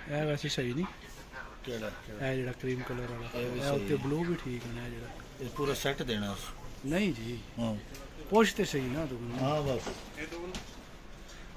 ਇਹ ਵੈਸੇ ਸਹੀ ਨਹੀਂ ਕਿਹੜਾ ਇਹ ਜਿਹੜਾ ਕਰੀਮ ਕਲਰ ਵਾਲਾ ਇਹ ਉੱਤੇ ਬਲੂ ਵੀ ਠੀਕ ਹੈ ਨਾ ਜਿਹੜਾ ਇਹ ਪੂਰਾ ਸੈੱਟ ਦੇਣਾ नहीं जी हाँ पुछते सही ना तुम हाँ बस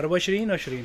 24 20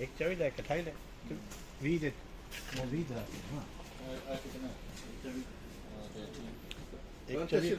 एक चाहिए एक ठाई ले वीड वीड है एक चाहिए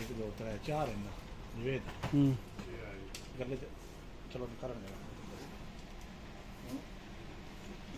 एक दो तीन चार है ना निवेद कर ले चलो कर लेंगे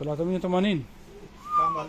380 कामल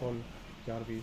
फुल 4 पीस